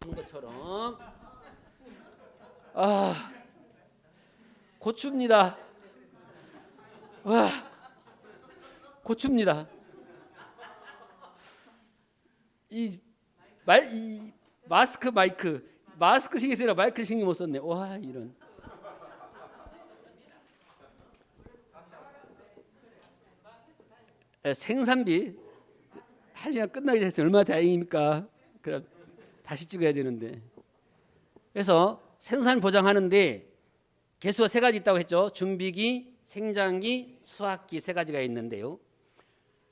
하는 것처럼 아 고춥니다. 와 고춥니다. 이 마스크 신경 쓰라 마이크를 신경 못 썼네. 와 이런. 생산비 1시간 끝나게 됐어요. 얼마나 다행입니까? 그럼 다시 찍어야 되는데. 그래서 생산 보장하는데 개수가 세 가지 있다고 했죠. 준비기, 생장기, 수확기 세 가지가 있는데요.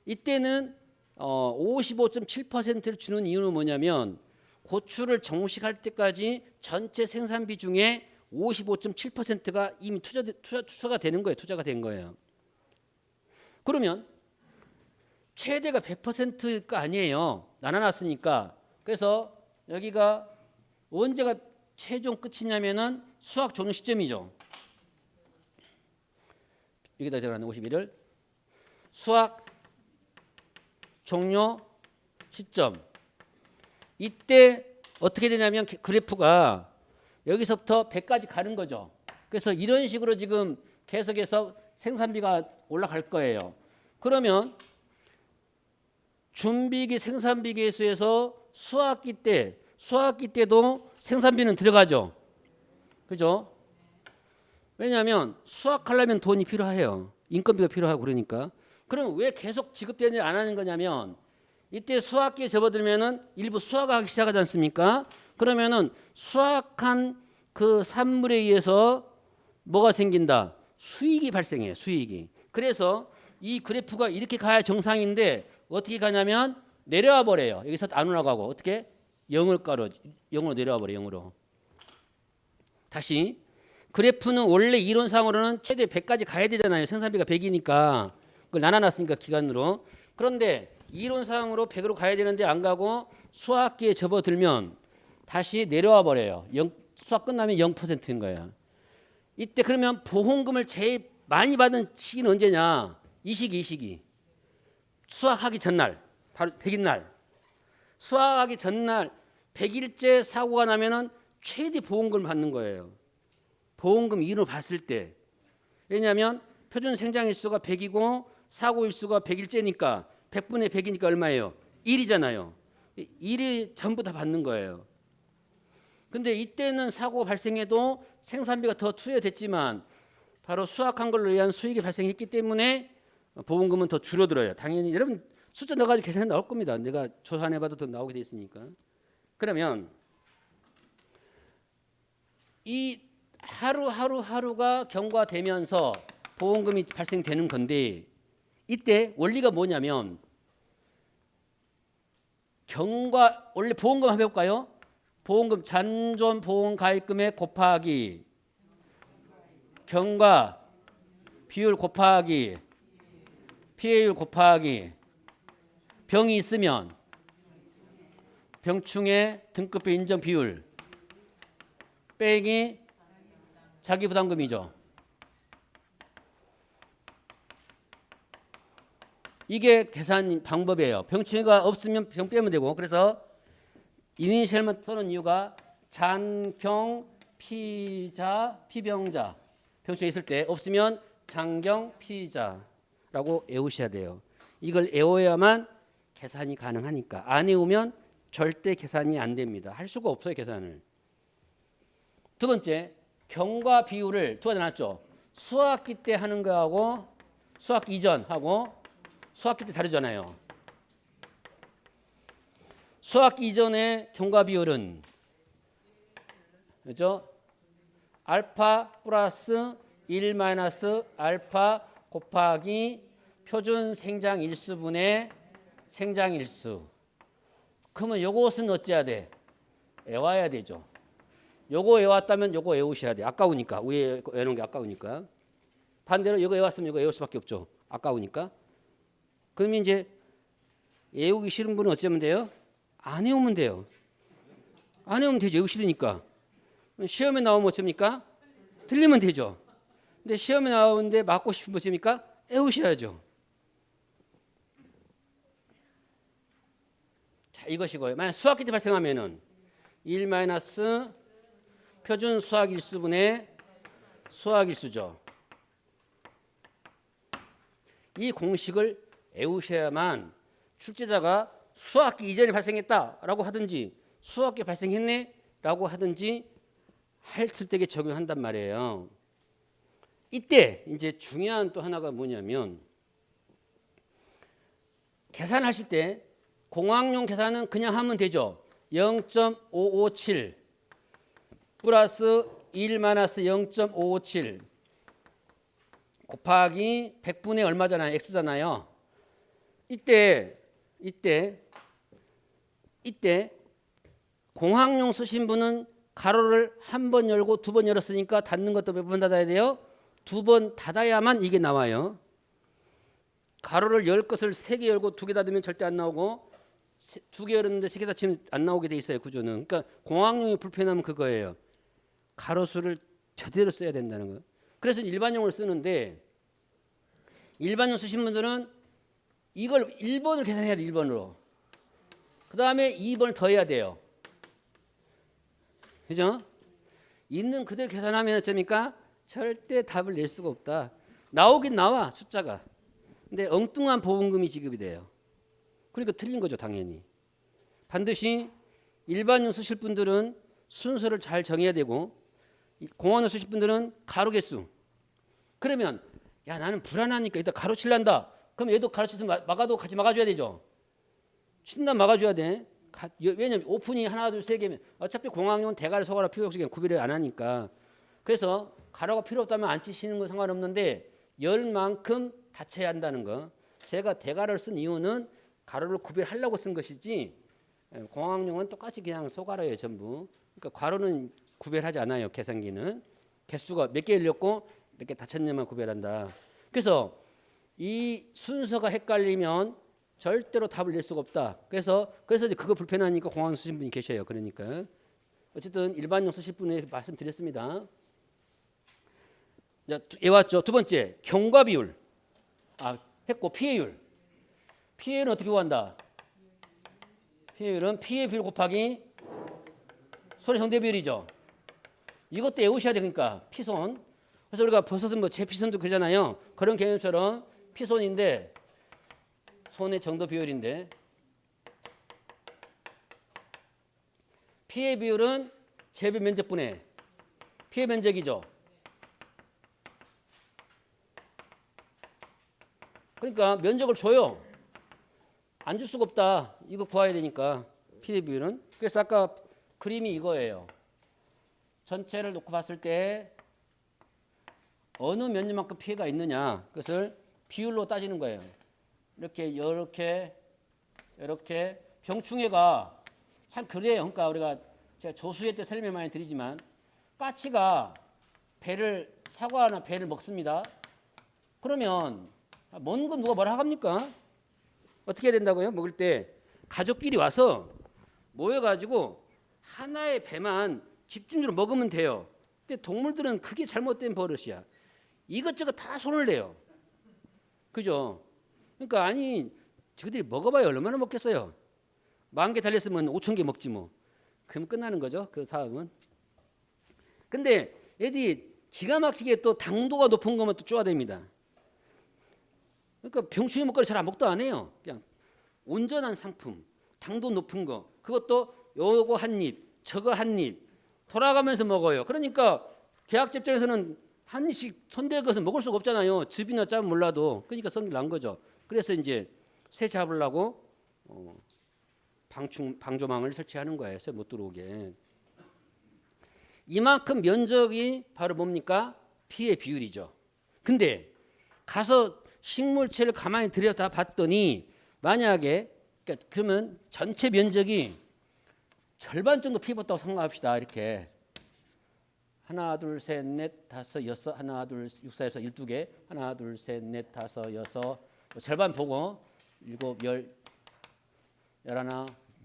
이때는 55.7%를 주는 이유는 뭐냐면 고추를 정식할 때까지 전체 생산비 중에 55.7%가 이미 투자가 되는 거예요. 투자가 된 거예요. 그러면 최대가 100%가 아니에요. 나눠놨으니까. 그래서 여기가 언제가 최종 끝이냐면은 수확 종료 시점이죠. 여기다 적어놨네. 51을 수확 종료 시점. 이때 어떻게 되냐면 그래프가 여기서부터 100까지 가는 거죠. 그래서 이런 식으로 지금 계속해서 생산비가 올라갈 거예요. 그러면 준비기 생산비 계수에서 수확기 때도 생산비는 들어가죠. 그죠? 왜냐하면 수확하려면 돈이 필요해요. 인건비가 필요하고 그러니까. 그럼 왜 계속 지급되지 안 하는 거냐면 이때 수확기에 접어들면은 일부 수확하기 시작하지 않습니까? 그러면은 수확한 그 산물에 의해서 뭐가 생긴다? 수익이 발생해요. 수익이. 그래서 이 그래프가 이렇게 가야 정상인데 어떻게 가냐면 내려와 버려요. 여기서 안 올라가고 어떻게? 0으로 내려와 버려요. 0으로. 다시 그래프는 원래 이론상으로는 최대 100까지 가야 되잖아요. 생산비가 100이니까 그걸 나눠놨으니까 기간으로. 그런데 이론상으로 100으로 가야 되는데 안 가고 수확기에 접어들면 다시 내려와 버려요. 수확 끝나면 0%인 거예요. 이때 그러면 보험금을 제일 많이 받은 시기는 언제냐? 이 시기. 수확하기 전날, 바로 100일 날. 수확하기 전날 100일째 사고가 나면은 최대 보험금을 받는 거예요. 보험금 이윤을 봤을 때. 왜냐하면 표준 생장일수가 100이고 사고일수가 100일째니까 100분의 100이니까 얼마예요? 1이잖아요. 1이 전부 다 받는 거예요. 근데 이때는 사고가 발생해도 생산비가 더 투여됐지만 바로 수확한 걸로 의한 수익이 발생했기 때문에 보험금은 더 줄어들어요. 당연히 여러분 숫자 넣어가지고 계산해 나올 겁니다. 내가 조사해봐도 더 나오게 돼 있으니까. 그러면 이 하루가 경과되면서 보험금이 발생되는 건데 이때 원리가 뭐냐면 원래 보험금 한번 해볼까요? 보험금 잔존 보험 가입금액 곱하기 경과 비율 곱하기 피해율 곱하기 병이 있으면 병충해 등급비 인정 비율 빼기 자기부담금이죠. 이게 계산 방법이에요. 병충해가 없으면 병 빼면 되고 그래서 이니셜만 써는 이유가 잔경 피자 피병자 병충해 있을 때 없으면 장경 피자라고 외우셔야 돼요. 이걸 외워야만 계산이 가능하니까 안 외우면 절대 계산이 안 됩니다. 할 수가 없어요. 계산을. 두 번째 경과 비율을 두 가지 나눴죠. 수학기 때 하는 거하고 수학기 이전하고 수학기 때 다르잖아요. 수학기 이전의 경과 비율은 그렇죠? 알파 플러스 1 마이너스 알파 곱하기 표준 생장 일수분의 생장 일수. 그러면 요것은 어찌해야 돼? 외워야 되죠. 요거 외웠다면 요거 외우셔야 돼. 아까우니까. 위에 외우는 게 아까우니까. 반대로 요거 외웠으면 요거 외울 수밖에 없죠. 아까우니까. 그러면 이제 외우기 싫은 분은 어쩌면 돼요? 안 외우면 돼요. 안 외우면 되죠. 외우기 싫으니까. 시험에 나오면 어쩝니까? 틀리면 되죠. 근데 시험에 나오는데 맞고 싶으면 어쩝니까? 외우셔야죠. 자, 이것이고요. 만약 수학기 때 발생하면은 1 마이너스 표준 수학일수분의 수학일수죠. 이 공식을 외우셔야만 출제자가 수학기 이전에 발생했다라고 하든지 수학기 발생했네라고 하든지 할 때에 적용한단 말이에요. 이때 이제 중요한 또 하나가 뭐냐면 계산하실 때 공학용 계산은 그냥 하면 되죠. 0.557 플러스 1 마이너스 0.557 곱하기 100분의 얼마잖아요. x잖아요. 이때 공학용 쓰신 분은 가로를 한 번 열고 두 번 열었으니까 닫는 것도 몇 번 닫아야 돼요? 두 번 닫아야만 이게 나와요. 가로를 열 것을 3개 열고 2개 닫으면 절대 안 나오고 2개 열었는데 3개 닫히면 안 나오게 돼 있어요. 구조는. 그러니까 공학용이 불편하면 그거예요. 가로수를 제대로 써야 된다는 거예요. 그래서 일반용을 쓰는데 일반용 쓰신 분들은 이걸 1번을 계산해야 돼. 1번으로. 그 다음에 2번을 더해야 돼요. 그죠? 있는 그대로 계산하면 어쩝니까? 절대 답을 낼 수가 없다. 나오긴 나와 숫자가. 근데 엉뚱한 보험금이 지급이 돼요. 그러니까 틀린 거죠 당연히. 반드시 일반용 쓰실 분들은 순서를 잘 정해야 되고 공학용 쓰실 분들은 가로 개수. 그러면 야 나는 불안하니까 일단 가로 칠란다. 그럼 얘도 가로 치면 막아도 같이 막아줘야 되죠. 친다 막아줘야 돼. 왜냐면 오픈이 하나 둘 세 개면 어차피 공학용은 대가리 소가로 필요 없이 그냥 구별을 안 하니까. 그래서 가로가 필요 없다면 안 치시는 건 상관없는데 열 만큼 다 쳐야 한다는 거. 제가 대가를 쓴 이유는 가로를 구별하려고 쓴 것이지 공학용은 똑같이 그냥 소가로예요 전부. 그러니까 가로는 구별하지 않아요. 계산기는. 개수가 몇 개 열렸고 몇 개 닫혔냐만 구별한다. 그래서 이 순서가 헷갈리면 절대로 답을 낼 수가 없다. 그래서 이제 그거 불편하니까 공학용 쓰신 분이 계셔요. 그러니까 어쨌든 일반용 쓰실 분에 말씀드렸습니다. 예 왔죠. 두 번째 경과 비율. 했고 피해율. 피해율은 어떻게 구한다? 피해율은 피해 비율 곱하기 손해 정대 비율이죠. 이것도 외우셔야 돼. 그러니까 피손. 그래서 우리가 버섯은 뭐 제피손도 그러잖아요. 그런 개념처럼 피손인데 손해 정도 비율인데 피해 비율은 재배 면적분의 피해 면적이죠. 그러니까 면적을 줘요. 안 줄 수가 없다. 이거 구해야 되니까 피해 비율은. 그래서 아까 그림이 이거예요. 전체를 놓고 봤을 때 어느 면적만큼 피해가 있느냐 그것을 비율로 따지는 거예요. 이렇게 병충해가 참 그래요. 그러니까 우리가 제가 조수회 때 설명 많이 드리지만 까치가 사과나 배를 먹습니다. 그러면 먹는 건 누가 뭐라 하갑니까? 어떻게 해야 된다고요? 먹을 때 가족끼리 와서 모여가지고 하나의 배만 집중적으로 먹으면 돼요. 근데 동물들은 그게 잘못된 버릇이야. 이것저것 다 손을 내요. 그죠? 그러니까 저들이 먹어봐야 얼마나 먹겠어요. 10,000개 달렸으면 5,000개 먹지 뭐. 그럼 끝나는 거죠. 그 사업은. 근데 애들이 기가 막히게 또 당도가 높은 것만 또 쪼아댑니다. 그러니까 병충해 먹거리 잘 안 먹도 안 해요. 그냥 온전한 상품, 당도 높은 거. 그것도 요거 한 입, 저거 한 입 돌아가면서 먹어요. 그러니까 계약자 입장에서는 한 입씩 손대는 것은 먹을 수가 없잖아요. 즙이나 짜면 몰라도. 그러니까 성질 난 거죠. 그래서 이제 새 잡으려고 방조망을 설치하는 거예요. 새 못 들어오게. 이만큼 면적이 바로 뭡니까? 피해 비율이죠. 근데 가서 식물체를 가만히 들여다 봤더니 만약에 그러면 전체 면적이 절반 정도 피해 봤다고 생각합시다. 이렇게 하나 둘 셋 넷 다섯 여섯 하나 둘 육사에서 12개 하나 둘 셋 넷 다섯 여섯 절반 보고 7, 10, 11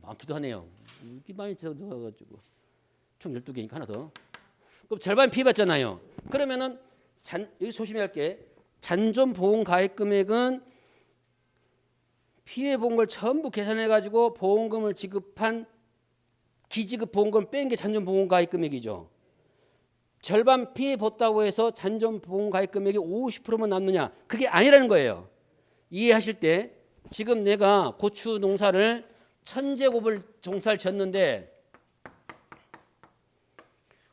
많기도 하네요. 이렇게 많이 적어가지고 총 12개니까 하나 더. 그럼 절반 피해 봤잖아요. 그러면은 여기 조심해야 할 게 잔존 보험 가입 금액은 피해 본 걸 전부 계산해 가지고 보험금을 지급한 기지급 보험금 뺀 게 잔존보험가입 금액이죠. 절반 피해 봤다고 해서 잔존보험가입 금액이 50%만 남느냐? 그게 아니라는 거예요. 이해하실 때 지금 내가 고추 농사를 1000제곱을 농사를 졌는데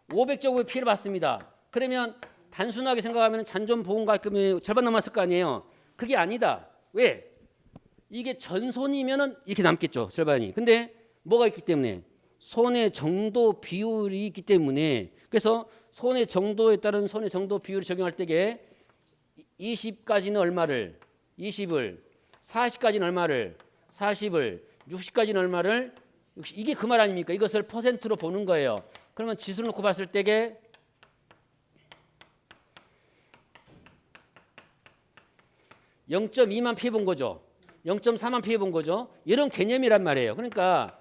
500제곱의 피해를 봤습니다. 그러면 단순하게 생각하면 잔존보험가입 금액이 절반 남았을 거 아니에요. 그게 아니다. 왜? 이게 전손이면은 이렇게 남겠죠. 절반이. 근데 뭐가 있기 때문에 손해 정도 비율이 있기 때문에 그래서 손해 정도에 따른 손해 정도 비율을 적용할 때에 20까지는 얼마를 20을 40까지는 얼마를 40을 60까지는 얼마를 60, 이게 그 말 아닙니까? 이것을 퍼센트로 보는 거예요. 그러면 지수를 놓고 봤을 때에 0.2만 피해 본 거죠. 0.4만 피해 본 거죠. 이런 개념이란 말이에요. 그러니까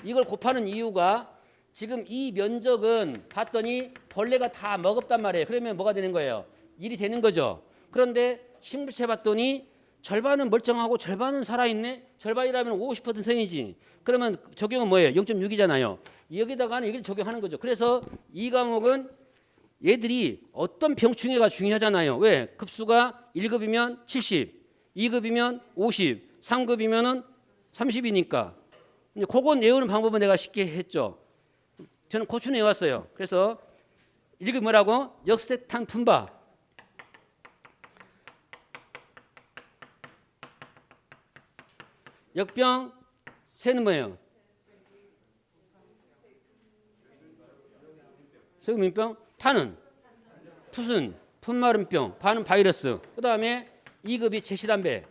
이걸 곱하는 이유가 지금 이 면적은 봤더니 벌레가 다 먹었단 말이에요. 그러면 뭐가 되는 거예요? 1이 되는 거죠. 그런데 식물체 봤더니 절반은 멀쩡하고 절반은 살아있네. 절반이라면 50% 생이지. 그러면 적용은 뭐예요? 0.6이잖아요. 여기다가는 여기를 적용하는 거죠. 그래서 이 과목은 얘들이 어떤 병충해가 중요하잖아요. 왜? 급수가 1급이면 70, 2급이면 50, 3급이면 30이니까. 그건 외우는 방법은 내가 쉽게 했죠. 저는 고추는 외웠어요. 그래서 1급 뭐라고? 역세탄 품바. 역병, 세는 뭐예요? 세균병, 탄은 풋은 풋마른병, 반은 바이러스. 그 다음에 2급이 제시담배.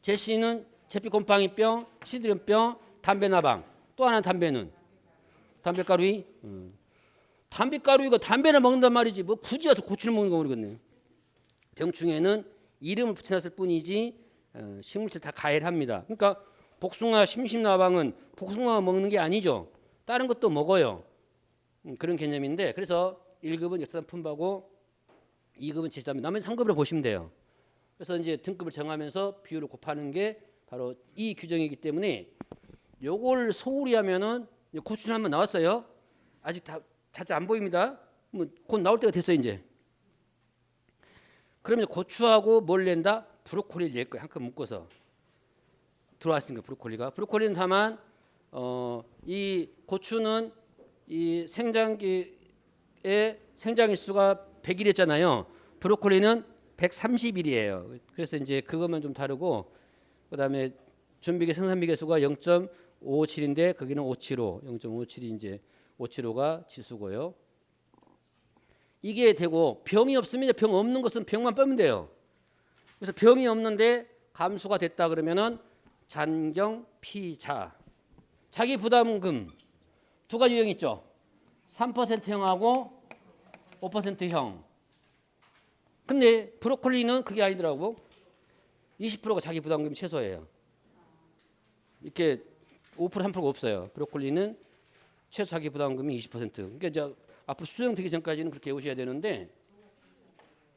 제시는 제피곰팡이병, 시드름병, 담배나방. 또 하나는 담배는 담배가루이. 담배가루이가 담배를 먹는단 말이지. 뭐 굳이 와서 고추를 먹는 거 모르겠네. 병충해는 이름을 붙여놨을 뿐이지 식물체 다 가해를 합니다. 그러니까 복숭아, 심심나방은 복숭아 먹는 게 아니죠. 다른 것도 먹어요. 그런 개념인데 그래서 1급은 역사산 품바고 2급은 제시담배. 나머지 3급으로 보시면 돼요. 그래서 이제 등급을 정하면서 비율을 곱하는 게 바로 이 규정이기 때문에 요걸 소홀히 하면은 고추는 한번 나왔어요. 아직 다 자주 안 보입니다. 뭐 곧 나올 때가 됐어요 이제. 그러면 고추하고 뭘 낸다? 브로콜리를 낼 거예요. 한컵 묶어서 들어왔으니까 브로콜리는 다만 이 고추는 이 생장기의 생장일수가 100일이었잖아요. 브로콜리는 130일이에요. 그래서 이제 그것만 좀 다르고 그다음에 준비계 생산비계수가 0.557인데 거기는 575, 0.57이 이제 575가 지수고요. 이게 되고 병이 없으면 병 없는 것은 병만 빼면 돼요. 그래서 병이 없는데 감수가 됐다 그러면은 잔경피자. 자기 부담금 두 가지 유형 있죠. 3%형하고 5%형. 근데 브로콜리는 그게 아니더라고. 20%가 자기 부담금 최소예요. 이렇게 5% 3%가 없어요. 브로콜리는 최소 자기 부담금이 20%. 그러니까 이제 앞으로 수정되기 전까지는 그렇게 외우셔야 되는데,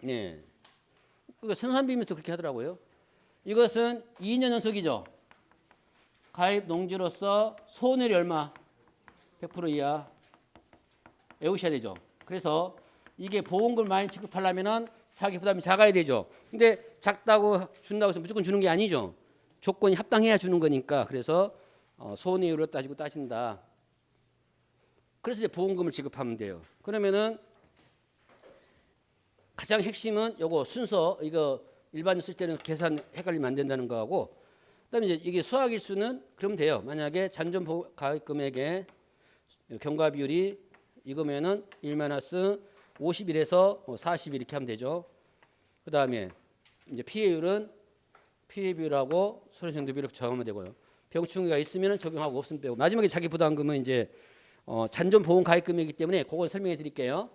네. 그러니까 생산비면서 그렇게 하더라고요. 이것은 2년 연속이죠. 가입 농지로서 손해율이 얼마? 100% 이하. 외우셔야 되죠. 그래서 이게 보험금을 많이 지급하려면은 자기 부담이 작아야 되죠. 근데 작다고 준다고 해서 무조건 주는 게 아니죠. 조건이 합당해야 주는 거니까. 그래서 손해율을 따지고 따진다. 그래서 이제 보험금을 지급하면 돼요. 그러면은 가장 핵심은 요거 순서 이거 일반인 쓸 때는 계산 헷갈리면 안 된다는 거하고 그다음에 이제 이게 수학일수는 그러면 돼요. 만약에 잔존가입 금액의 경과 비율이 이거면은 1-50일에서 40 이렇게 하면 되죠. 그다음에 이제 피해율은 피해 비율하고 손해 정도 비율을 정하면 되고요. 병충해가 있으면 적용하고 없으면 빼고 마지막에 자기 부담금은 이제 잔존보험 가입금이기 때문에 그걸 설명해 드릴게요.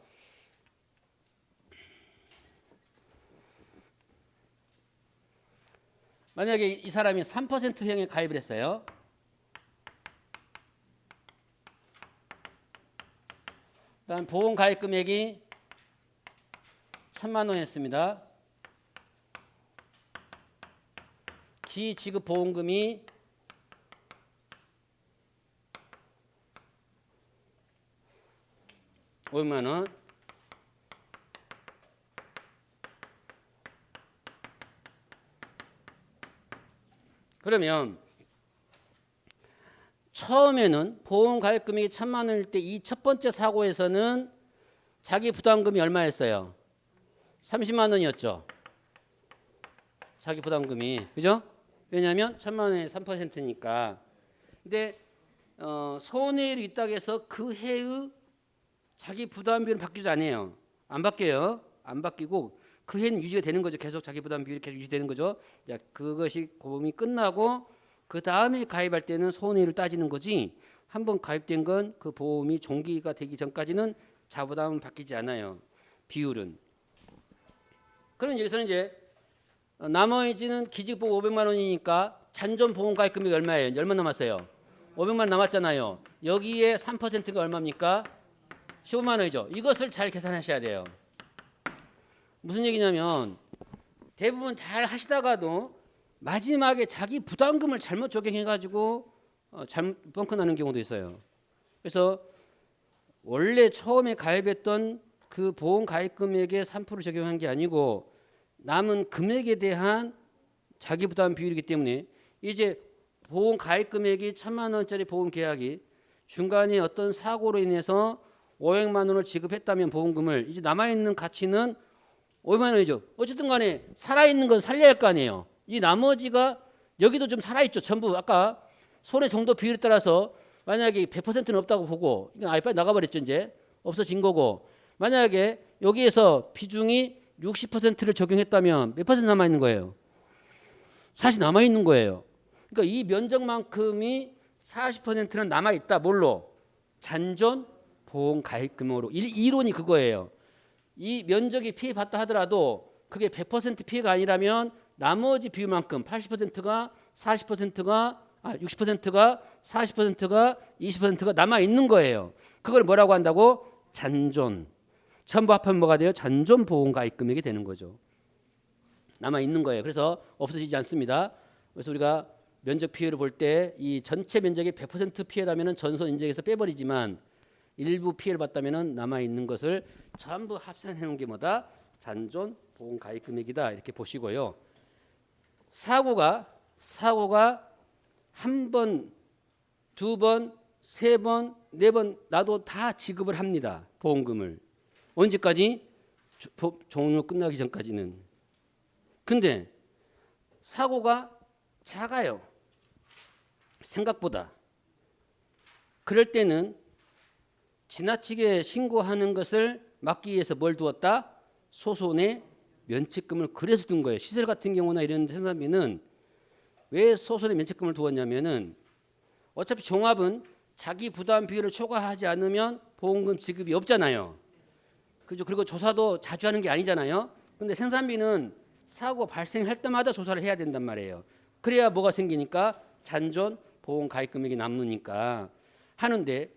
만약에 이 사람이 3%형에 가입을 했어요. 그다음 보험 가입 금액이 1000만 원이었습니다. 비지급 보험금이 500만 원. 그러면 처음에는 보험 가입 금액이 1,000만 원일 때 이 첫 번째 사고에서는 자기 부담금이 얼마였어요? 30만 원이었죠. 자기 부담금이. 그죠? 왜냐하면 1,000만 원에 3%니까. 근데 손해율이 있다고 해서 그 해의 자기 부담 비율은 바뀌지 않아요. 안 바뀌어요. 안 바뀌고 그 해는 유지가 되는 거죠. 계속 자기 부담 비율이 계속 유지되는 거죠. 자, 그것이 보험이 끝나고 그 다음에 가입할 때는 손해율을 따지는 거지. 한번 가입된 건 그 보험이 종기가 되기 전까지는 자부담은 바뀌지 않아요. 비율은. 그럼 여기서는 이제 나머지는 기지보험 500만 원이니까 잔존 보험 가입 금액이 얼마예요? 얼마 남았어요? 500만 원 남았잖아요. 여기에 3%가 얼마입니까? 15만 원이죠. 이것을 잘 계산하셔야 돼요. 무슨 얘기냐면 대부분 잘 하시다가도 마지막에 자기 부담금을 잘못 적용해가지고 잘못 뻥크 나는 경우도 있어요. 그래서 원래 처음에 가입했던 그 보험 가입 금액에 3% 적용한 게 아니고 남은 금액에 대한 자기 부담 비율이기 때문에 이제 보험 가입 금액이 1,000만 원짜리 보험 계약이 중간에 어떤 사고로 인해서 500만 원을 지급했다면 보험금을 이제 남아있는 가치는 500만 원이죠. 어쨌든 간에 살아있는 건 살려야 할 거 아니에요. 이 나머지가 여기도 좀 살아있죠. 전부 아까 손해 정도 비율에 따라서 만약에 100%는 없다고 보고 이건 아예 빨리 나가버렸죠. 이제 없어진 거고 만약에 여기에서 비중이 60%를 적용했다면 몇 퍼센트 남아있는 거예요? 40 남아있는 거예요. 그러니까 이 면적만큼이 40%는 남아있다. 뭘로? 잔존 보험 가입 금액으로. 이론이 그거예요. 이 면적이 피해받다 하더라도 그게 100% 피해가 아니라면 나머지 비율만큼 80%가 40%가 60%가 40%가 20%가 남아 있는 거예요. 그걸 뭐라고 한다고? 잔존. 전부 합하면 뭐가 돼요? 잔존 보험 가입 금액이 되는 거죠. 남아 있는 거예요. 그래서 없어지지 않습니다. 그래서 우리가 면적 피해를 볼 때 이 전체 면적이 100% 피해라면은 전선 인정해서 빼버리지만 일부 피해를 봤다면은 남아 있는 것을 전부 합산해 놓은 게 뭐다? 잔존 보험 가입 금액이다. 이렇게 보시고요. 사고가 한 번, 두 번, 세 번, 네 번 나도 다 지급을 합니다. 보험금을. 언제까지? 종료 끝나기 전까지는. 근데 사고가 작아요. 생각보다. 그럴 때는 지나치게 신고하는 것을 막기 위해서 뭘 두었다? 소손의 면책금을 그래서 둔 거예요. 시설 같은 경우나 이런 생산비는 왜 소손의 면책금을 두었냐면은 어차피 종합은 자기 부담 비율을 초과하지 않으면 보험금 지급이 없잖아요. 그죠? 그리고 조사도 자주 하는 게 아니잖아요. 근데 생산비는 사고 발생할 때마다 조사를 해야 된단 말이에요. 그래야 뭐가 생기니까 잔존 보험 가입 금액이 남으니까 하는데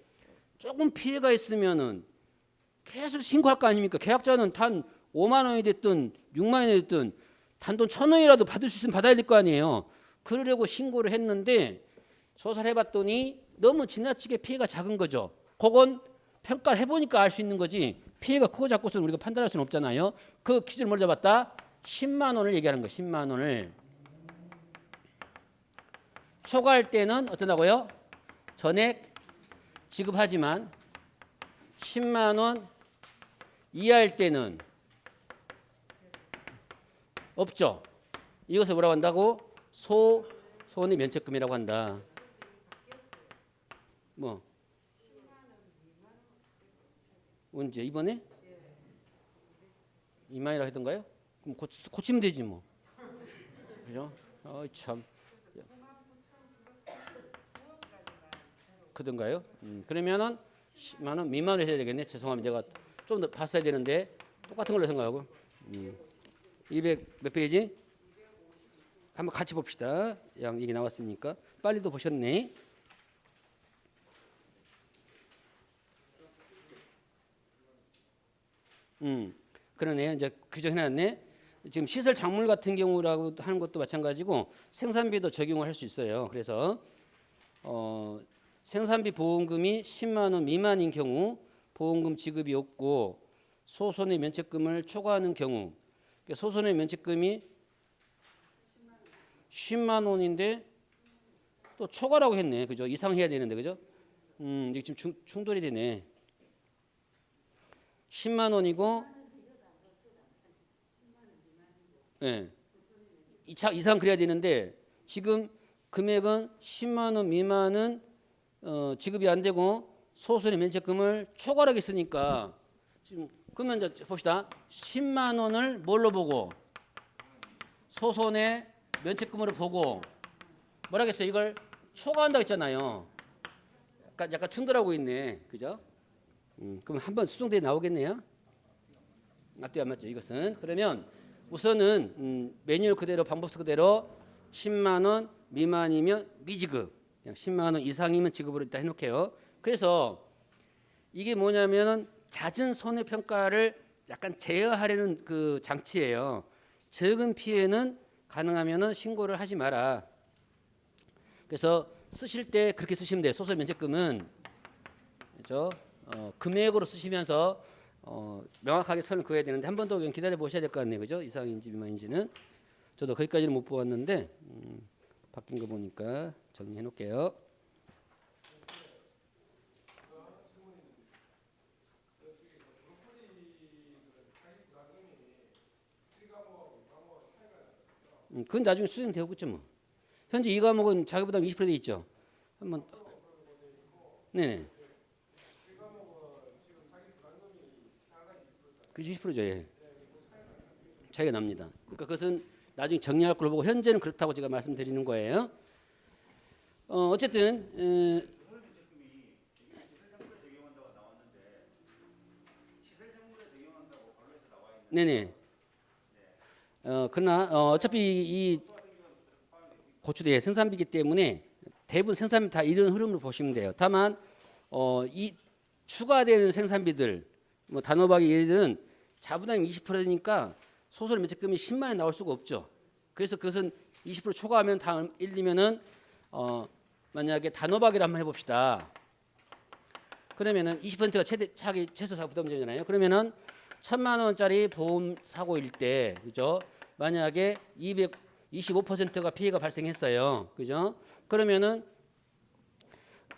조금 피해가 있으면은 계속 신고할 거 아닙니까? 계약자는 단 5만 원이 됐든 6만 원이 됐든 단돈 1,000원이라도 받을 수 있으면 받아야 될 거 아니에요. 그러려고 신고를 했는데 조사를 해봤더니 너무 지나치게 피해가 작은 거죠. 그건 평가를 해보니까 알 수 있는 거지 피해가 크고 작고서는 우리가 판단할 수는 없잖아요. 그 기준을 뭘 잡았다? 10만 원을 얘기하는 거예요. 10만 원을. 초과할 때는 어쩌다고요? 전액 지급하지만 10만 원 이하일 때는 없죠. 이것을 뭐라고 한다고? 손해 면책금이라고 한다. 뭐? 언제? 이번에? 2만이라고 하던가요? 그럼 고치면 되지 뭐. 그죠? 참. 그던가요? 그러면은 10만 원 미만으로 해야 되겠네. 죄송합니다. 내가 좀 더 봤어야 되는데 똑같은 걸로 생각하고 200 몇 페이지? 한번 같이 봅시다. 양 얘기 나왔으니까 빨리도 보셨네. 그러네. 이제 규정해놨네. 지금 시설 작물 같은 경우라고 하는 것도 마찬가지고 생산비도 적용을 할 수 있어요. 그래서 생산비 보험금이 10만 원 미만인 경우 보험금 지급이 없고 소손해 면책금을 초과하는 경우 그러니까 소손해 면책금이 10만 원인데 또 초과라고 했네. 그죠? 이상해야 되는데 그죠? 이게 지금 충돌이 되네. 10만 원이고 예. 이상 그래야 되는데 지금 금액은 10만 원 미만은 지급이 안 되고 소손해 면책금을 초과하게 쓰니까 지금 그러면 이제 봅시다. 10만 원을 뭘로 보고 소손해 면책금으로 보고 뭐라겠어요? 이걸 초과한다고 했잖아요. 약간 충돌하고 있네. 그죠? 그럼 한번 수정대에 나오겠네요. 앞뒤 안 맞죠? 이것은. 그러면 우선은 매뉴얼 그대로 방법서 그대로 10만 원 미만이면 미지급, 10만 원 이상이면 지급으로 일단 해놓게요. 그래서 이게 뭐냐면은 잦은 손해평가를 약간 제어하려는 그 장치예요. 적은 피해는 가능하면은 신고를 하지 마라. 그래서 쓰실 때 그렇게 쓰시면 돼요. 소설 면책금은 그렇죠? 금액으로 쓰시면서 명확하게 선을 그어야 되는데 한 번 더 기다려 보셔야 될 것 같네요. 그죠? 이상인지 미만인지는 저도 거기까지는 못 보았는데 바뀐 거 보니까 정리해 놓을게요. 그건 나중에 수정되겠죠 뭐. 현재 이 과목은 자기부담 20%돼 있죠. 한번 네네. 그 20%죠. 예. 차이가 납니다. 그러니까 그것은 나중에 정리할 걸 보고 현재는 그렇다고 제가 말씀드리는 거예요. 어쨌든 네네. 그러나 어차피 이 고추대의 생산비이기 때문에 대부분 생산비 다 이런 흐름으로 보시면 돼요. 다만 이 추가되는 생산비들 뭐 단호박이 예를 들은 자부담이 20%니까 소설 면책금이 10만 원이 나올 수가 없죠. 그래서 그것은 20% 초과하면 다음 1, 2면은 만약에 단호박이라 한번 해봅시다. 그러면은 20%가 최소 자부담점이잖아요. 그러면은 1,000만 원짜리 보험 사고일 때 그죠? 만약에 225%가 피해가 발생했어요. 그죠? 그러면은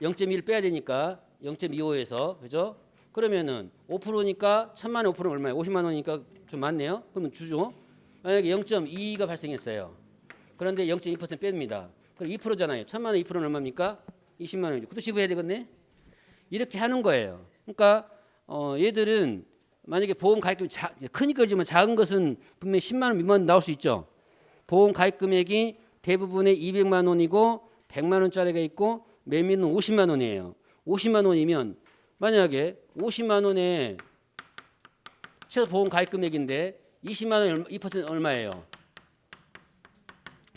0.1 빼야 되니까 0.25에서 그죠? 그러면은 5%니까 1,000만 원 5%는 얼마예요? 50만 원이니까 좀 많네요. 그러면 주죠. 만약에 0.2가 발생했어요. 그런데 0.2% 뺍니다. 그럼 2%잖아요. 1,000만 원 2%는 얼마입니까? 20만 원이죠. 그것도 지급해야 되겠네. 이렇게 하는 거예요. 그러니까 얘들은 만약에 보험 가입금이 크니까 그렇지만 작은 것은 분명히 10만 원 미만 나올 수 있죠. 보험 가입 금액이 대부분의 200만 원이고 100만 원짜리가 있고 매미는 50만 원이에요. 50만 원이면 만약에 50만 원에 최소 보험 가입 금액인데 20만 원 2% 얼마예요?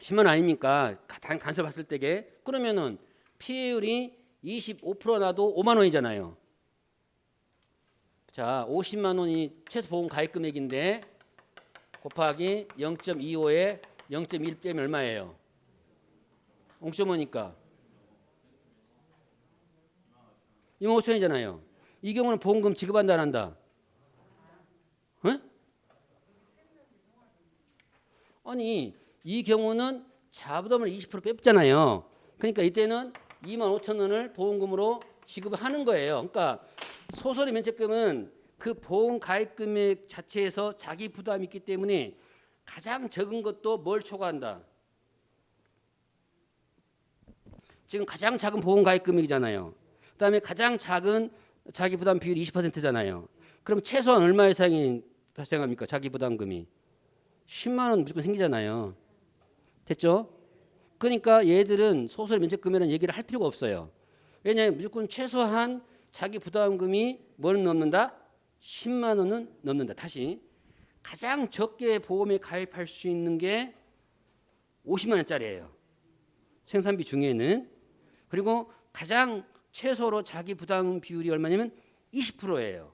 10만 원 아닙니까? 단서 봤을 때게 그러면은 피해율이 25% 나도 5만 원이잖아요. 자, 50만 원이 최소 보험 가입 금액인데 곱하기 0.25에 0.1 빼면 얼마예요? 0.5니까 25,000원이잖아요. 이 경우는 보험금 지급한다 안 한다? 에? 아니 이 경우는 자부담을 20% 뺐잖아요. 그러니까 이때는 25,000원을 보험금으로 지급하는 거예요. 그러니까 소설의 면책금은 그 보험 가입 금액 자체에서 자기 부담이 있기 때문에 가장 적은 것도 뭘 초과한다? 지금 가장 작은 보험 가입 금액이잖아요. 그다음에 가장 작은 자기 부담 비율이 20%잖아요. 그럼 최소한 얼마 이상이 발생합니까? 자기 부담금이 10만 원 무조건 생기잖아요. 됐죠? 그러니까 얘들은 소설 면책금이라는 얘기를 할 필요가 없어요. 왜냐하면 무조건 최소한 자기 부담금이 뭘 넘는다? 10만 원은 넘는다. 다시 가장 적게 보험에 가입할 수 있는 게 50만 원짜리예요. 생산비 중에는. 그리고 가장 최소로 자기 부담 비율이 얼마냐면 20%예요.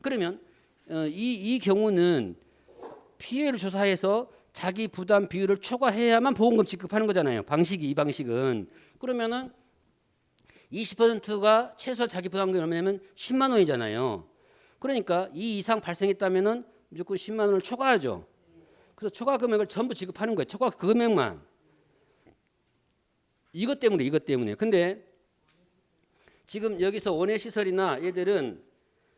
그러면 이 경우는 피해를 조사해서 자기 부담 비율을 초과해야만 보험금 지급하는 거잖아요. 방식이 이 방식은. 그러면은 20%가 최소한 자기 부담금이 얼마냐면 10만 원이잖아요. 그러니까 이 이상 발생했다면은 무조건 10만 원을 초과하죠. 그래서 초과 금액을 전부 지급하는 거예요. 초과 금액만. 이것 때문에. 근데 지금 여기서 원예 시설이나 얘들은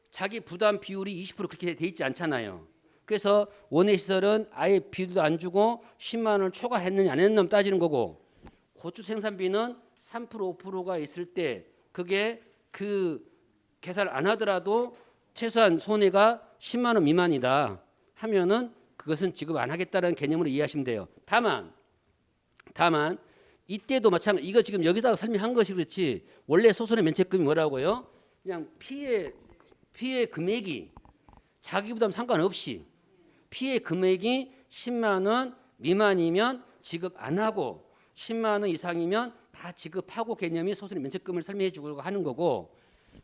자기 부담 비율이 20% 그렇게 돼 있지 않잖아요. 그래서 원예 시설은 아예 비도 안 주고 10만 원을 초과했느냐 안 했느냐 따지는 거고, 고추 생산비는 3% 5%가 있을 때 그게 그 계산을 안 하더라도 최소한 손해가 10만 원 미만이다 하면은 그것은 지급 안 하겠다는 개념으로 이해하시면 돼요. 다만 이때도 마찬가지. 이거 지금 여기다가 설명한 것이 그렇지 원래 소송의 면책금이 뭐라고요? 그냥 피해 금액이 자기 부담 상관없이 피해 금액이 10만 원 미만이면 지급 안 하고 10만 원 이상이면 다 지급하고 개념이 소송의 면책금을 설명해 주고 하는 거고,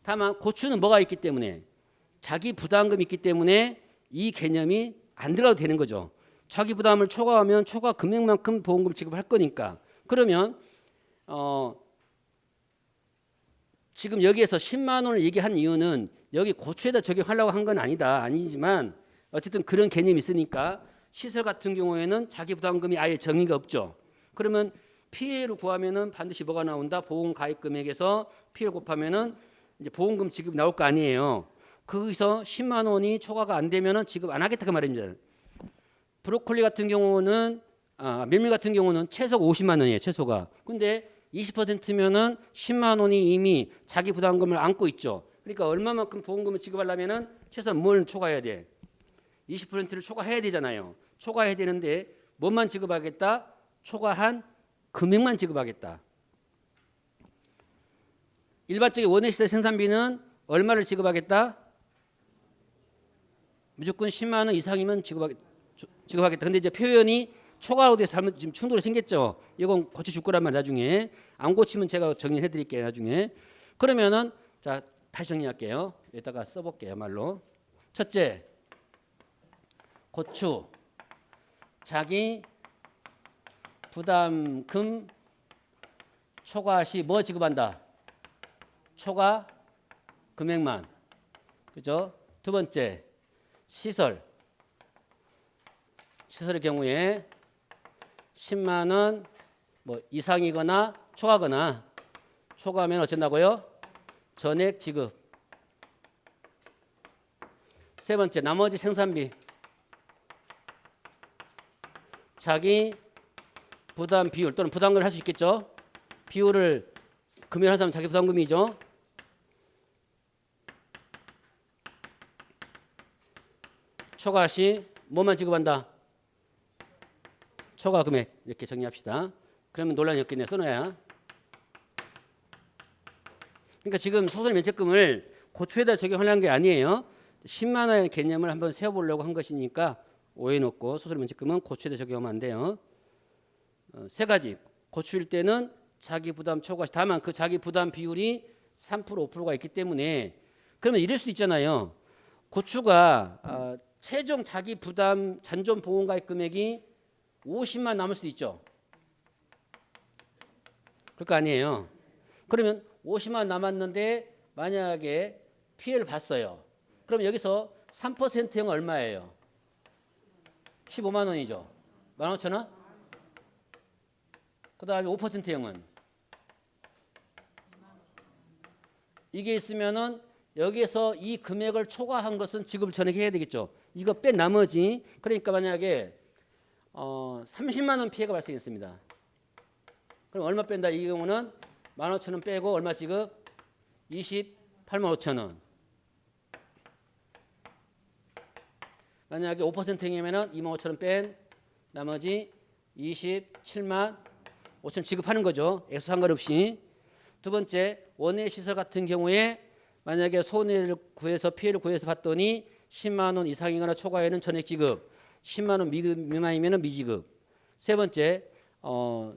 다만 고추는 뭐가 있기 때문에 자기 부담금이 있기 때문에 이 개념이 안 들어가도 되는 거죠. 자기 부담을 초과하면 초과 금액만큼 보험금 지급할 거니까. 그러면 지금 여기에서 10만 원을 얘기한 이유는 여기 고추에다 적용하려고 한 건 아니지만 어쨌든 그런 개념이 있으니까 시설 같은 경우에는 자기 부담금이 아예 정의가 없죠. 그러면 피해를 구하면은 반드시 뭐가 나온다? 보험 가입 금액에서 피해 곱하면은 이제 보험금 지급 나올 거 아니에요. 거기서 10만 원이 초과가 안 되면은 지급 안 하겠다 그 말입니다. 브로콜리 같은 경우는 밀밀 같은 경우는 최소 50만 원이에요. 최소가. 근데 20%면은 10만 원이 이미 자기 부담금을 안고 있죠. 그러니까 얼마만큼 보험금을 지급하려면은 최소한 뭘 초과해야 돼? 20%를 초과해야 되잖아요. 초과해야 되는데 뭐만 지급하겠다? 초과한 금액만 지급하겠다. 일반적인 원예시설 생산비는 얼마를 지급하겠다? 무조건 10만 원 이상이면 지급하겠다. 근데 이제 표현이 초과로 돼서 잘못 지금 충돌이 생겼죠. 이건 고쳐줄 거란 말 나중에. 안 고치면 제가 정리해 드릴게요 나중에. 그러면은 자 다시 정리할게요. 여기다가 써볼게요 말로. 첫째, 고추 자기 부담금 초과 시 뭐 지급한다? 초과 금액만. 그죠? 두 번째, 시설의 경우에 10만 원 뭐 이상이거나 초과하면 어쩐다고요? 전액 지급. 세 번째, 나머지 생산비 자기 부담 비율 또는 부담금을 할 수 있겠죠. 비율을 금연한 사람 자기 부담금이죠. 초과 시 뭐만 지급한다? 초과 금액. 이렇게 정리합시다. 그러면 논란이 없겠네요. 써놔야. 그러니까 지금 소설 면책금을 고추에다 적용하려는 게 아니에요. 10만 원의 개념을 한번 세워보려고 한 것이니까 오해는 없고 소설 면책금은 고추에다 적용하면 안 돼요. 세 가지. 고추일 때는 자기 부담 초과 시 다만 그 자기 부담 비율이 3% 5%가 있기 때문에 그러면 이럴 수도 있잖아요. 고추가 최종 자기 부담 잔존 보험가입 금액이 50만 남을 수도 있죠. 그럴 거 아니에요. 그러면 50만 남았는데 만약에 피해를 봤어요. 그럼 여기서 3%형 얼마예요? 15만 원이죠. 15,000원? 그 다음에 5%형은? 이게 있으면은 여기에서 이 금액을 초과한 것은 지급을 전액 해야 되겠죠. 이거 뺀 나머지 그러니까 만약에 30만 원 피해가 발생했습니다. 그럼 얼마 뺀다? 이 경우는 15,000원 빼고 얼마 지급? 28만 5천 원. 만약에 5%형이면은 2만 5천 원 뺀 나머지 27만 5천 원 지급하는 거죠. 액수 상관없이. 두 번째, 원예 시설 같은 경우에 만약에 손해를 구해서 피해를 구해서 봤더니 10만 원 이상이거나 초과에는 전액 지급, 10만 원 미만이면 미지급. 세 번째,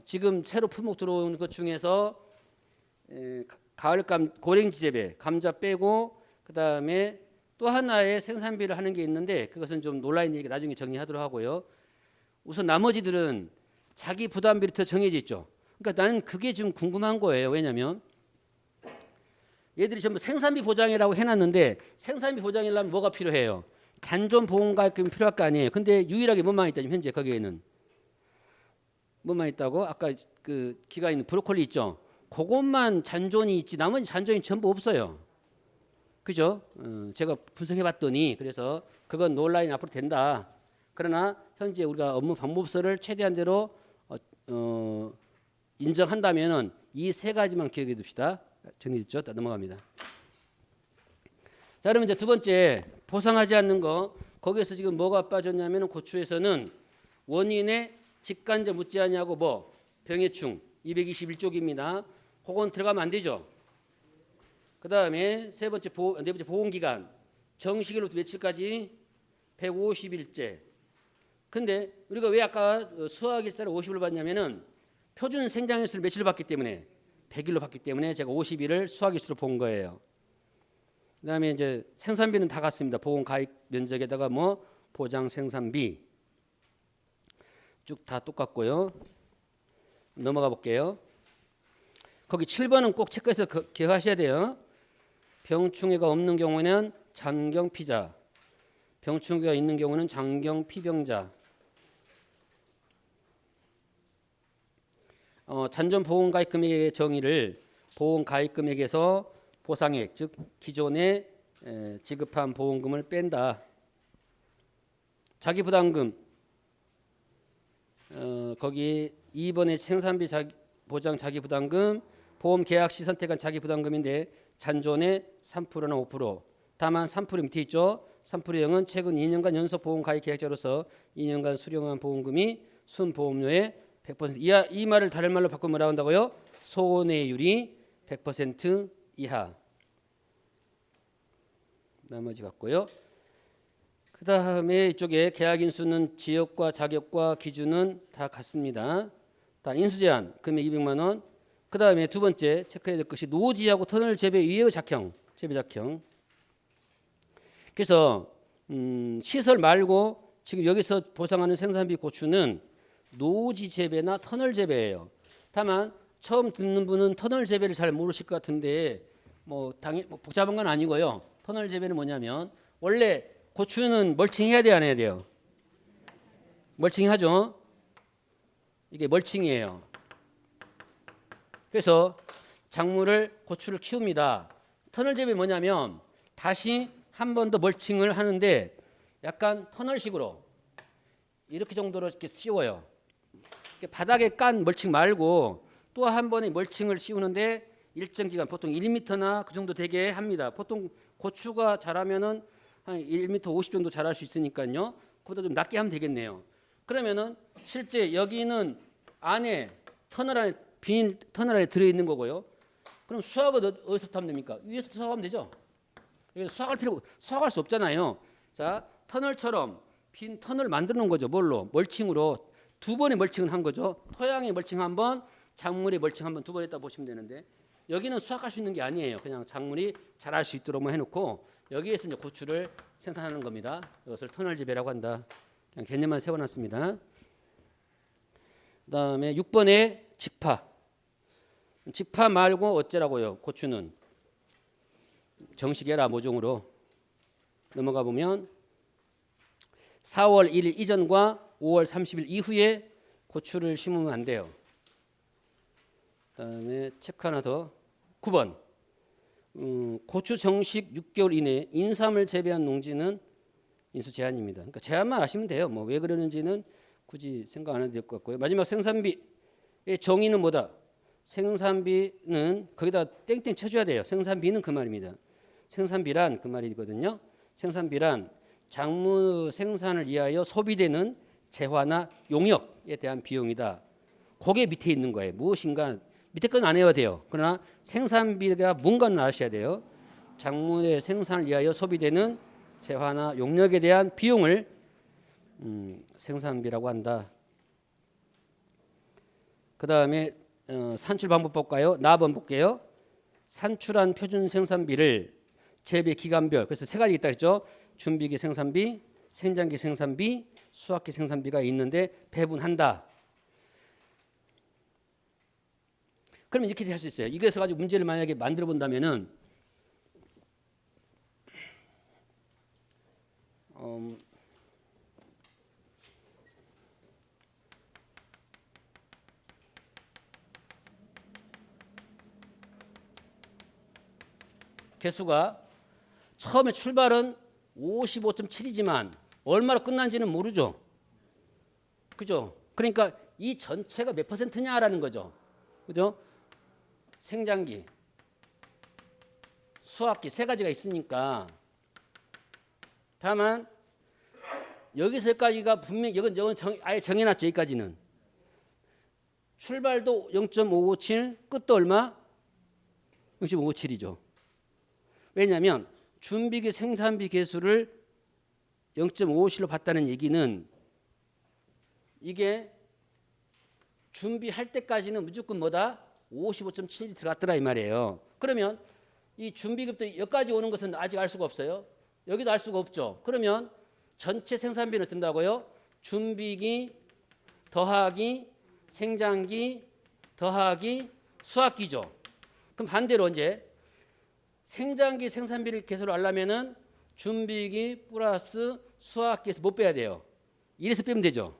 지금 새로 품목 들어오는 것 중에서 가을감 고랭지 재배 감자 빼고 그 다음에 또 하나의 생산비를 하는 게 있는데 그것은 좀 논란이 얘기 나중에 정리하도록 하고요. 우선 나머지들은 자기 부담비부터 정해져 있죠. 그러니까 나는 그게 좀 궁금한 거예요. 왜냐하면 얘들이 전부 생산비 보장이라고 해놨는데 생산비 보장이려면 뭐가 필요해요? 잔존 보험가입금이 필요할 거 아니에요. 근데 유일하게 뭐만 있다 지금 현재 거기에는 뭐만 있다고? 아까 그 기가 있는 브로콜리 있죠. 그것만 잔존이 있지 나머지 잔존이 전부 없어요. 그죠? 제가 분석해봤더니 그래서 그건 논란이 앞으로 된다. 그러나 현재 우리가 업무 방법서를 최대한대로 인정한다면은 이 세 가지만 기억해 둡시다. 정리됐죠? 넘어갑니다. 자, 그러면 이제 두 번째 보상하지 않는 거 거기에서 지금 뭐가 빠졌냐면 고추에서는 원인의 직간접 묻지 아니하고 뭐 병해충 221쪽입니다. 그건 들어가면 안 되죠. 그 다음에 네 번째 보험기간 정식일로부터 며칠까지 150일째. 근데 우리가 왜 아까 수학일자를 50을 받냐면은 표준 생장일수를 며칠 받기 때문에 100일로 받기 때문에 제가 50일을 수학일수로 본 거예요. 그다음에 이제 생산비는 다 같습니다. 보험 가입 면적에다가 뭐 보장 생산비 쭉 다 똑같고요. 넘어가 볼게요. 거기 7번은 꼭 체크해서 기억하셔야 돼요. 병충해가 없는 경우에는 잔경 피자, 병충해가 있는 경우는 잔경 피병자. 잔존 보험 가입 금액의 정의를 보험 가입 금액에서 보상액, 즉 기존에 지급한 보험금을 뺀다. 자기 부담금 거기 2번의 생산비 보장 자기 부담금 보험 계약 시 선택한 자기 부담금인데 잔존의 3%나 5%. 다만 3% 밑에 있죠. 3%형은 최근 2년간 연속 보험 가입 계약자로서 2년간 수령한 보험금이 순보험료의 100% 이 말을 다른 말로 바꾸면 뭐라고 한다고요? 손해율이 100% 이하. 나머지 같고요. 그 다음에 이쪽에 계약 인수는 지역과 자격과 기준은 다 같습니다. 다 인수제한 금액 200만 원. 그 다음에 두 번째 체크해야 될 것이 노지하고 터널 재배 위의 작형, 재배 작형. 그래서 시설 말고 지금 여기서 보상하는 생산비 고추는 노지 재배나 터널 재배예요. 다만 처음 듣는 분은 터널 재배를 잘 모르실 것 같은데 뭐 당연히 복잡한 건 아니고요. 터널 재배는 뭐냐면 원래 고추는 멀칭해야 돼요, 안 해야 돼요? 멀칭하죠. 이게 멀칭이에요. 그래서 작물을 고추를 키웁니다. 터널 재배 뭐냐면 다시 한 번 더 멀칭을 하는데 약간 터널식으로 이렇게 정도로 이렇게 씌워요. 바닥에 깐 멀칭 말고 또 한 번에 멀칭을 씌우는데 일정 기간 보통 1m나 그 정도 되게 합니다. 보통 고추가 자라면은 한 1m 50 정도 자랄 수 있으니까요. 그보다 좀 낮게 하면 되겠네요. 그러면은 실제 여기는 안에 터널 안에 빈 터널 안에 들어 있는 거고요. 그럼 수확은 어디서부터 하면 됩니까? 위에서 수확하면 되죠. 수확할 수 없잖아요. 자, 터널처럼 빈 터널 만들어 놓은 거죠. 뭘로? 멀칭으로 두 번의 멀칭을 한 거죠. 토양에 멀칭 한 번, 작물에 멀칭 한 번, 두 번 했다 보시면 되는데 여기는 수확할 수 있는 게 아니에요. 그냥 작물이 자랄 수 있도록만 해놓고 여기에서 이제 고추를 생산하는 겁니다. 이것을 터널 재배라고 한다. 그냥 개념만 세워놨습니다. 그다음에 6번에 직파. 직파 말고 어째라고요? 고추는 정식해라 모종으로 넘어가 보면 4월 1일 이전과 5월 30일 이후에 고추를 심으면 안 돼요. 그다음에 체크 하나 더 9번 고추 정식 6개월 이내에 인삼을 재배한 농지는 인수 제한입니다. 그러니까 제한만 아시면 돼요. 뭐 왜 그러는지는 굳이 생각 안 해도 될 것 같고요. 마지막 생산비의 정의는 뭐다? 생산비는 거기다 땡땡 쳐줘야 돼요. 생산비는 그 말입니다. 생산비란 그 말이거든요. 생산비란 작물 생산을 위하여 소비되는 재화나 용역에 대한 비용이다. 그게 밑에 있는 거예요. 무엇인가 밑에 건 안 해야 돼요. 그러나 생산비가 뭔가는 아셔야 돼요. 작물의 생산을 위하여 소비되는 재화나 용역에 대한 비용을 생산비라고 한다. 그 다음에 산출 방법 볼까요? 나번 볼게요. 산출한 표준 생산비를 재배 기간별. 그래서 세 가지 있다 그랬죠. 준비기 생산비, 생장기 생산비, 수확기 생산비가 있는데 배분한다. 그러면 이렇게 할 수 있어요. 이것을 가지고 문제를 만약에 만들어 본다면은 개수가 처음에 출발은 55.7이지만 얼마로 끝난지는 모르죠. 그죠? 그러니까 이 전체가 몇 퍼센트냐라는 거죠. 그죠? 생장기, 수확기 세 가지가 있으니까. 다만 여기서까지가 분명히 이건 아예 정해놨죠. 여기까지는 출발도 0.557, 끝도 얼마? 0.557이죠. 왜냐하면 준비기 생산비 개수를 0.557로 봤다는 얘기는 이게 준비할 때까지는 무조건 뭐다? 55.7이 들어갔더라 이 말이에요. 그러면 이 준비급부터 여기까지 오는 것은 아직 알 수가 없어요. 여기도 알 수가 없죠. 그러면 전체 생산비는 어떤다고요? 준비기 더하기 생장기 더하기 수확기죠. 그럼 반대로 이제 생장기 생산비를 개수로 하려면은 준비기 플러스 수확기에서 못 빼야 돼요. 1에서 빼면 되죠.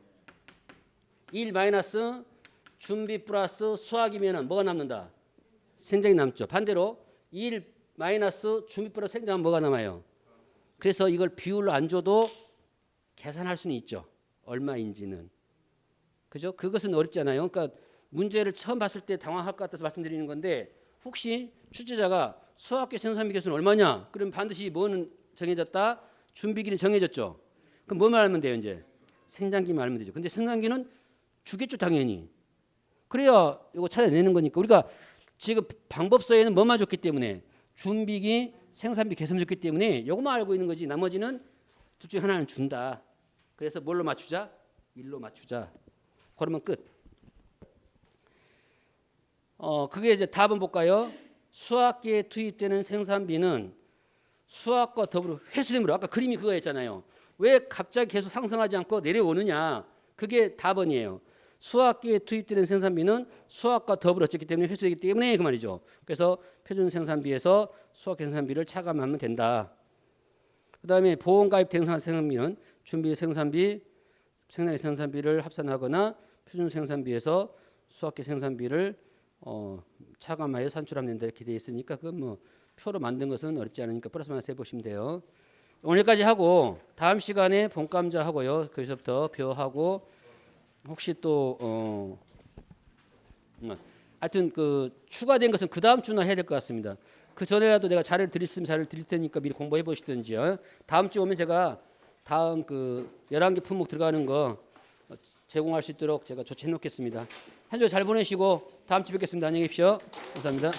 1 마이너스 준비 플러스 수확이면은 뭐가 남는다? 생장이 남죠. 반대로 1 마이너스 준비 플러스 생장은 뭐가 남아요? 그래서 이걸 비율로 안 줘도 계산할 수는 있죠. 얼마인지는. 그죠? 그것은 어렵지 않아요. 그러니까 문제를 처음 봤을 때 당황할 것 같아서 말씀드리는 건데 혹시 출제자가 수학계 생산비 개수는 얼마냐? 그러면 반드시 뭐는 정해졌다? 준비기는 정해졌죠. 그럼 뭐 말하면 돼요, 이제? 생장기만 알면 되죠. 근데 생장기는 주겠죠, 당연히. 그래야 이거 찾아내는 거니까. 우리가 지금 방법서에는 뭐만 줬기 때문에 준비기, 생산비 개수만 줬기 때문에 이것만 알고 있는 거지. 나머지는 둘 중에 하나는 준다. 그래서 뭘로 맞추자? 1로 맞추자. 그러면 끝. 그게 이제 답은 볼까요? 수학기에 투입되는 생산비는 수학과 더불어 회수됨으로 아까 그림이 그거였잖아요. 왜 갑자기 계속 상승하지 않고 내려오느냐? 그게 답은이에요. 수학기에 투입되는 생산비는 수학과 더불어 어쨌기 때문에 회수되기 때문에 그 말이죠. 그래서 표준 생산비에서 수학 생산비를 차감하면 된다. 그다음에 보험가입 대상 생산비는 준비 생산비, 생산기 생산비를 합산하거나 표준 생산비에서 수학기 생산비를 차감하여 산출하면 된다 이렇게 되어 있으니까 그건 뭐 표로 만든 것은 어렵지 않으니까 플러스 마이너스 해보시면 돼요. 오늘까지 하고 다음 시간에 본감자 하고요. 거기서부터 벼하고 혹시 또 하여튼 그 추가된 것은 그 다음 주나 해야 될 것 같습니다. 그 전에라도 내가 자료를 드렸으면 자료를 드릴 테니까 미리 공부해 보시든지요. 다음 주 오면 제가 다음 그 11개 품목 들어가는 거 제공할 수 있도록 제가 조치해 놓겠습니다. 한 주 잘 보내시고 다음 주에 뵙겠습니다. 안녕히 계십시오. 감사합니다.